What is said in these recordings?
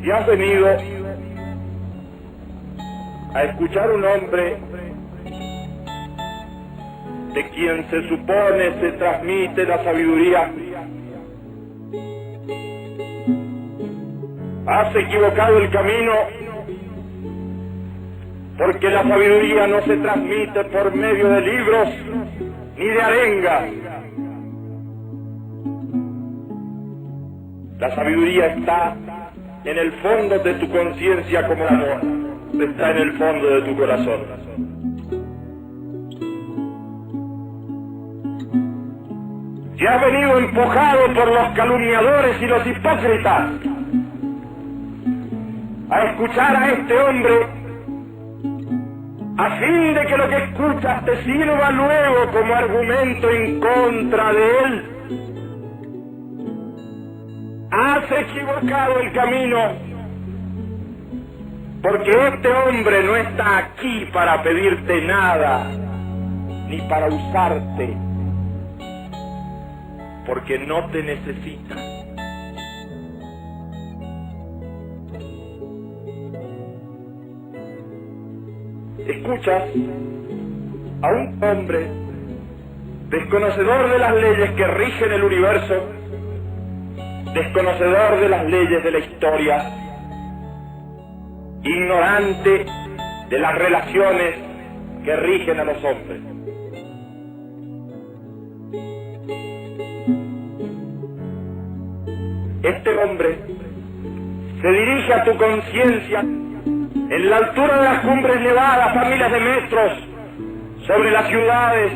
Si has venido a escuchar un hombre de quien se supone se transmite la sabiduría, has equivocado el camino, porque la sabiduría no se transmite por medio de libros ni de arengas. La sabiduría está en el fondo de tu conciencia como el amor, está en el fondo de tu corazón. Si has venido empujado por los calumniadores y los hipócritas a escuchar a este hombre, a fin de que lo que escuchas te sirva luego como argumento en contra de él, has equivocado el camino, porque este hombre no está aquí para pedirte nada, ni para usarte, porque no te necesita. Escuchas a un hombre desconocedor de las leyes que rigen el universo, desconocedor de las leyes de la historia, ignorante de las relaciones que rigen a los hombres. Este hombre se dirige a tu conciencia en la altura de las cumbres nevadas a miles de metros sobre las ciudades,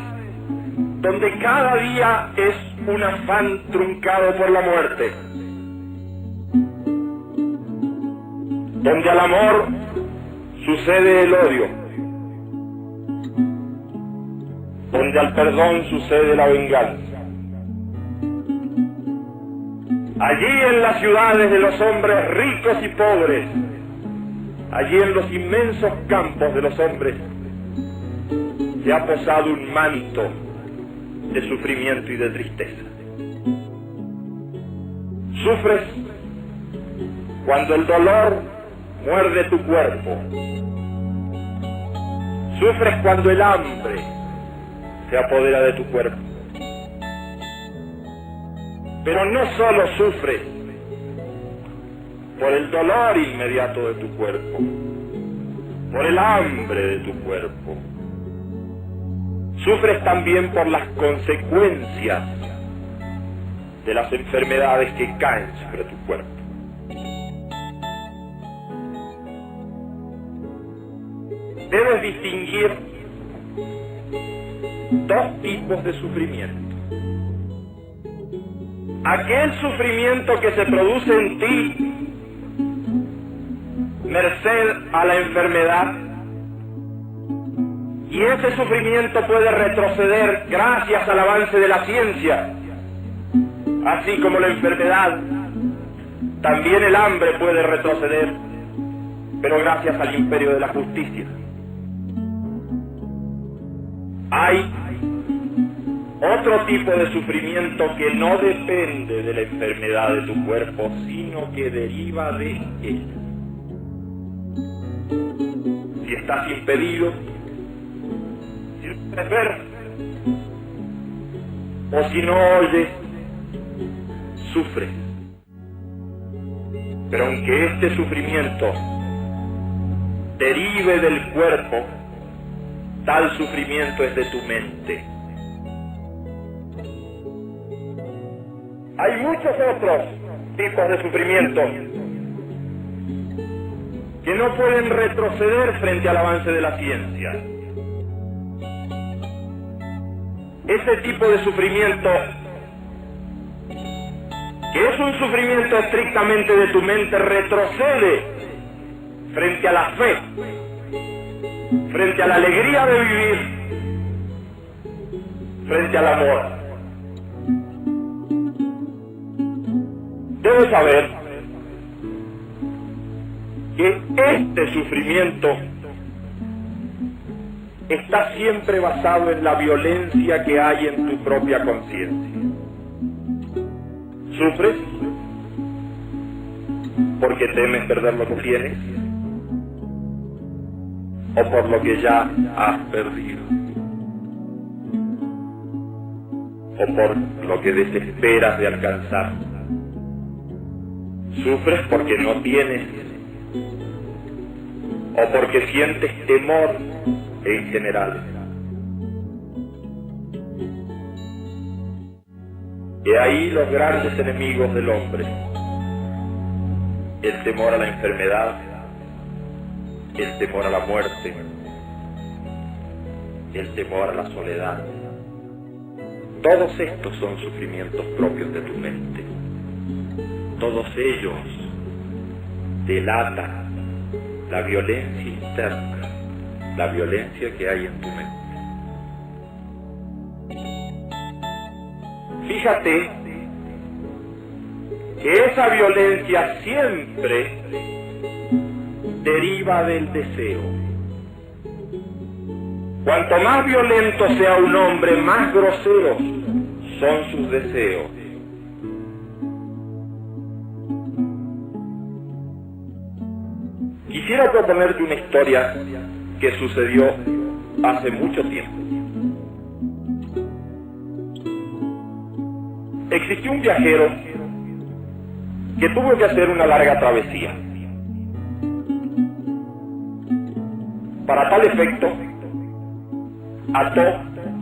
donde cada día es un afán truncado por la muerte, donde al amor sucede el odio, donde al perdón sucede la venganza. Allí en las ciudades de los hombres ricos y pobres, allí en los inmensos campos de los hombres, se ha posado un manto de sufrimiento y de tristeza. Sufres cuando el dolor muerde tu cuerpo. Sufres cuando el hambre se apodera de tu cuerpo. Pero no solo sufres por el dolor inmediato de tu cuerpo, por el hambre de tu cuerpo. Sufres también por las consecuencias de las enfermedades que caen sobre tu cuerpo. Debes distinguir dos tipos de sufrimiento. Aquel sufrimiento que se produce en ti merced a la enfermedad, y ese sufrimiento puede retroceder gracias al avance de la ciencia, así como la enfermedad. También el hambre puede retroceder, pero gracias al imperio de la justicia. Hay otro tipo de sufrimiento que no depende de la enfermedad de tu cuerpo, sino que deriva de él. Si estás impedido, si no puedes ver, o si no oyes, sufres. Pero aunque este sufrimiento derive del cuerpo, tal sufrimiento es de tu mente. Hay muchos otros tipos de sufrimiento que no pueden retroceder frente al avance de la ciencia. Ese tipo de sufrimiento, que es un sufrimiento estrictamente de tu mente, retrocede frente a la fe, frente a la alegría de vivir, frente al amor. Debes saber que este sufrimiento está siempre basado en la violencia que hay en tu propia conciencia. Sufres porque temes perder lo que tienes, o por lo que ya has perdido, o por lo que desesperas de alcanzar. ¿Sufres porque no tienes, o porque sientes temor en general? He ahí los grandes enemigos del hombre: el temor a la enfermedad, el temor a la muerte, el temor a la soledad. Todos estos son sufrimientos propios de tu mente. Todos ellos delatan la violencia interna, la violencia que hay en tu mente. Fíjate que esa violencia siempre deriva del deseo. Cuanto más violento sea un hombre, más groseros son sus deseos. Quisiera proponerte una historia que sucedió hace mucho tiempo. Existió un viajero que tuvo que hacer una larga travesía. Para tal efecto, ató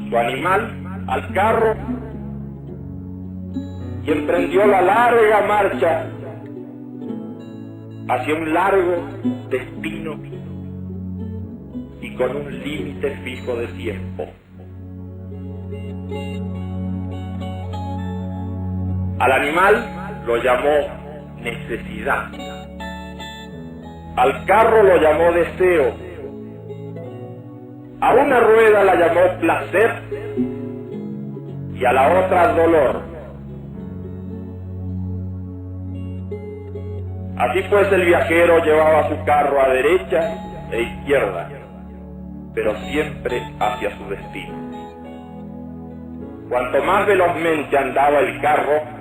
su animal al carro y emprendió la larga marcha hacia un largo destino y con un límite fijo de tiempo. Al animal lo llamó necesidad, al carro lo llamó deseo, a una rueda la llamó placer y a la otra dolor. Así pues, el viajero llevaba su carro a derecha e izquierda, pero siempre hacia su destino. Cuanto más velozmente andaba el carro,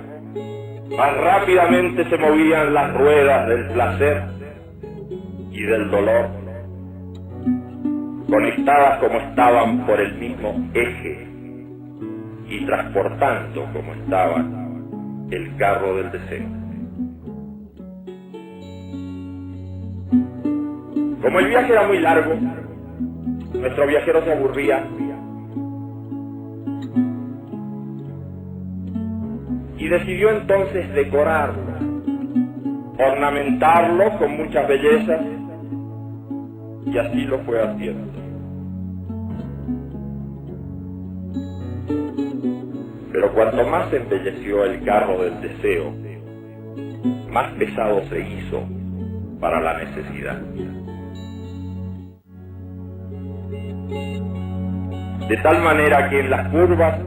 más rápidamente se movían las ruedas del placer y del dolor, conectadas como estaban por el mismo eje y transportando como estaba el carro del deseo. Como el viaje era muy largo, nuestro viajero se aburría y decidió entonces decorarlo, ornamentarlo con muchas bellezas, y así lo fue haciendo. Pero cuanto más se embelleció el carro del deseo, más pesado se hizo para la necesidad. De tal manera que en las curvas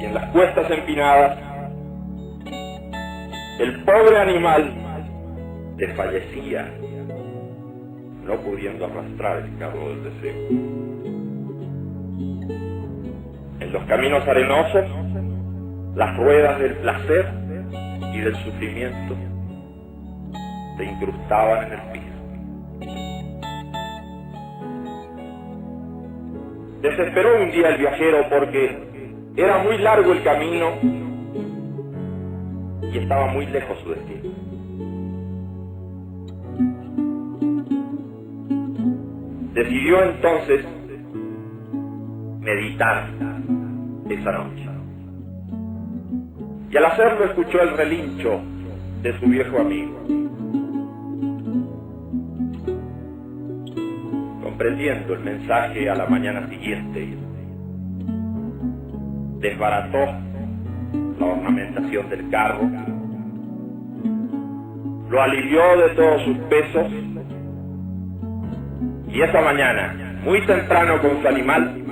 y en las cuestas empinadas, el pobre animal desfallecía, no pudiendo arrastrar el carro del deseo. En los caminos arenosos, las ruedas del placer y del sufrimiento se incrustaban en el piso. Desesperó un día el viajero porque era muy largo el camino y estaba muy lejos su destino. Decidió entonces meditar esa noche. Y al hacerlo escuchó el relincho de su viejo amigo. Comprendiendo el mensaje a la mañana siguiente, desbarató la ornamentación del carro, lo alivió de todos sus pesos y esa mañana, muy temprano con su animal,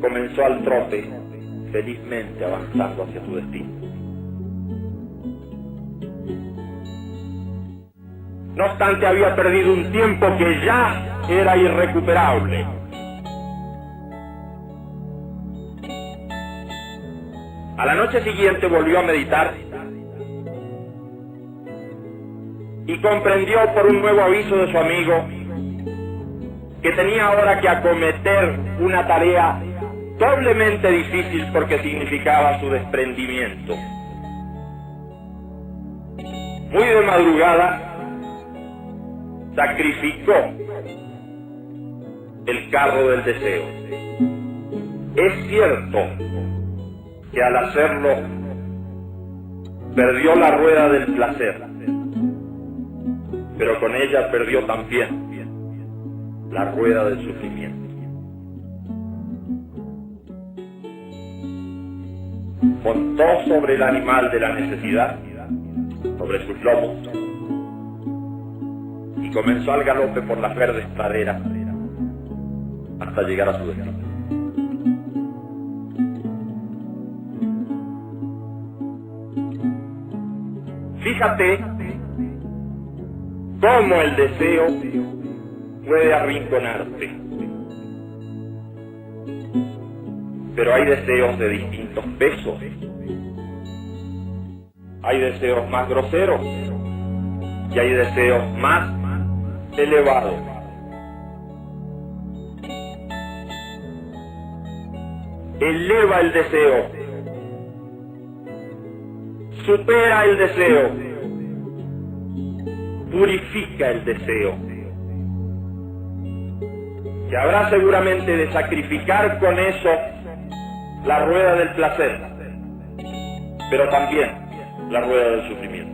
comenzó al trote, felizmente avanzando hacia su destino. No obstante, había perdido un tiempo que ya era irrecuperable. A la noche siguiente volvió a meditar y comprendió por un nuevo aviso de su amigo que tenía ahora que acometer una tarea doblemente difícil porque significaba su desprendimiento. Muy de madrugada sacrificó el carro del deseo. Es cierto que al hacerlo perdió la rueda del placer, pero con ella perdió también la rueda del sufrimiento. Montó sobre el animal de la necesidad, sobre sus lomos, y comenzó al galope por las verdes praderas hasta llegar a su destino. Fíjate cómo el deseo puede arrinconarte. Pero hay deseos de distintos pesos. Hay deseos más groseros y hay deseos más elevados. Eleva el deseo, supera el deseo, purifica el deseo. Y habrá seguramente de sacrificar con eso la rueda del placer, pero también la rueda del sufrimiento.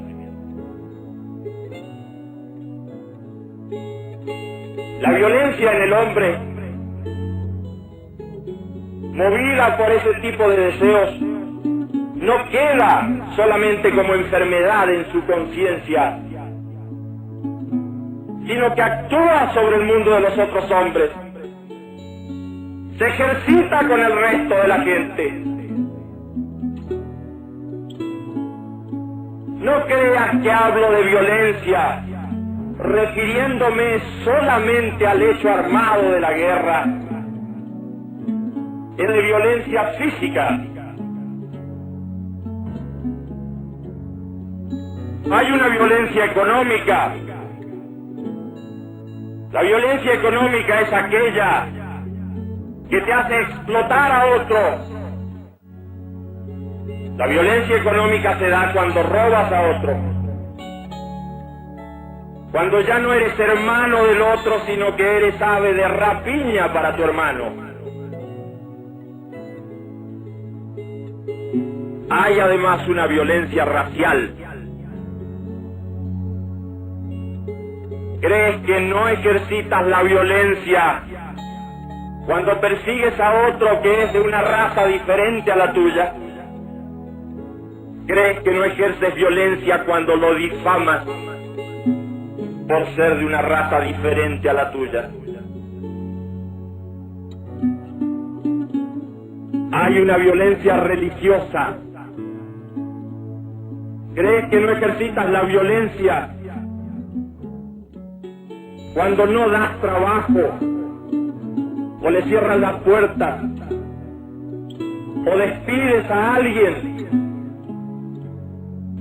La violencia en el hombre, movida por ese tipo de deseos, no queda solamente como enfermedad en su conciencia, sino que actúa sobre el mundo de los otros hombres. Se ejercita con el resto de la gente. No creas que hablo de violencia refiriéndome solamente al hecho armado de la guerra. Es de violencia física. Hay una violencia económica. La violencia económica es aquella que te hace explotar a otro. La violencia económica se da cuando robas a otro, cuando ya no eres hermano del otro, sino que eres ave de rapiña para tu hermano. Hay además una violencia racial. ¿Crees que no ejercitas la violencia cuando persigues a otro que es de una raza diferente a la tuya? ¿Crees que no ejerces violencia cuando lo difamas por ser de una raza diferente a la tuya? Hay una violencia religiosa. ¿Crees que no ejercitas la violencia cuando no das trabajo, o le cierras la puerta, o despides a alguien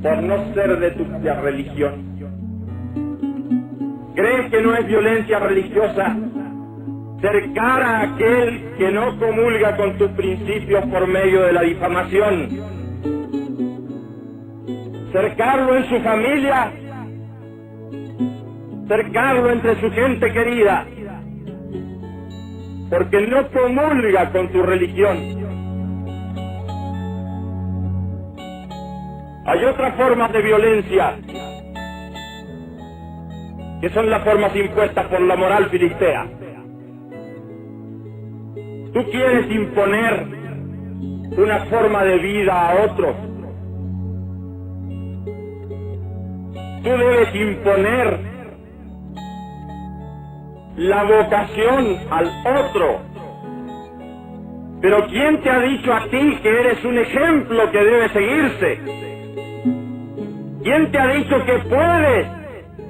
por no ser de tu propia religión? ¿Crees que no es violencia religiosa cercar a aquel que no comulga con tus principios por medio de la difamación? Cercarlo en su familia, cercarlo entre su gente querida, porque no comulga con tu religión. Hay otras formas de violencia, que son las formas impuestas por la moral filistea. Tú quieres imponer una forma de vida a otros. Tú debes imponer la vocación al otro. Pero ¿quién te ha dicho a ti que eres un ejemplo que debe seguirse? ¿Quién te ha dicho que puedes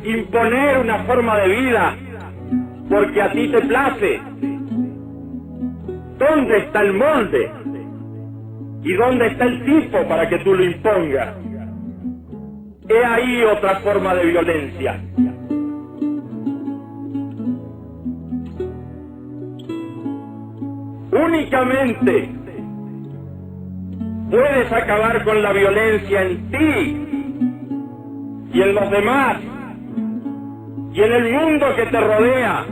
imponer una forma de vida porque a ti te place? ¿Dónde está el molde? ¿Y dónde está el tipo para que tú lo impongas? He ahí otra forma de violencia. Únicamente puedes acabar con la violencia en ti y en los demás y en el mundo que te rodea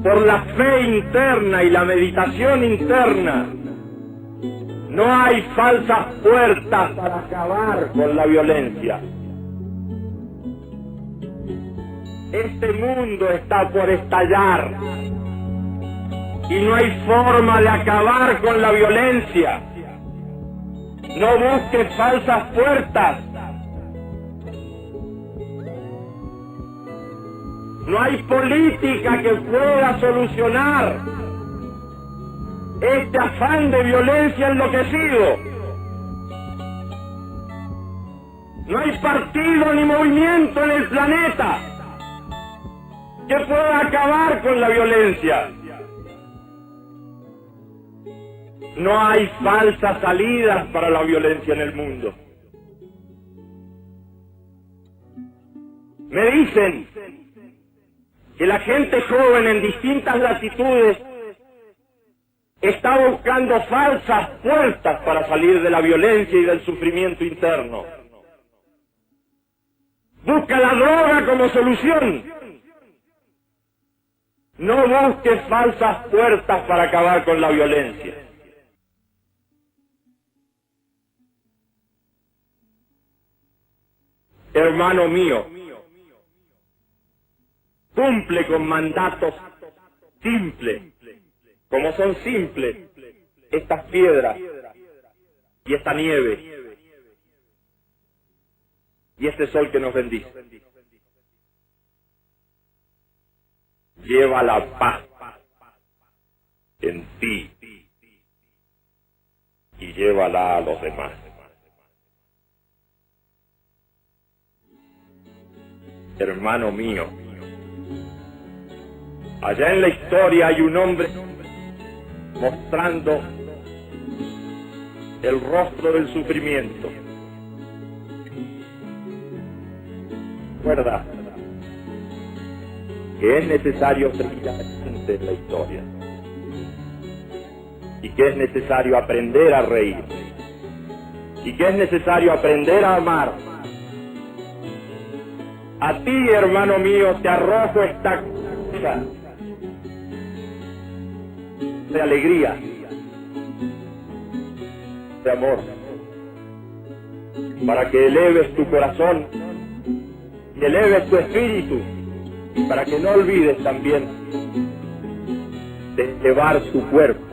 por la fe interna y la meditación interna. No hay falsas puertas para acabar con la violencia. Este mundo está por estallar y no hay forma de acabar con la violencia. No busques falsas puertas. No hay política que pueda solucionar este afán de violencia enloquecido. No hay partido ni movimiento en el planeta que pueda acabar con la violencia. No hay falsas salidas para la violencia en el mundo. Me dicen que la gente joven en distintas latitudes está buscando falsas puertas para salir de la violencia y del sufrimiento interno. Busca la droga como solución. No busques falsas puertas para acabar con la violencia. Hermano mío, cumple con mandatos simples, como son simples estas piedras y esta nieve y este sol que nos bendice. Lleva la paz en ti y llévala a los demás. Hermano mío, allá en la historia hay un hombre mostrando el rostro del sufrimiento. Recuerda que es necesario seguir adelante en la historia y que es necesario aprender a reír y que es necesario aprender a amar. A ti, hermano mío, te arrojo esta cosa de alegría, de amor, para que eleves tu corazón y eleves tu espíritu, y para que no olvides también de elevar tu cuerpo.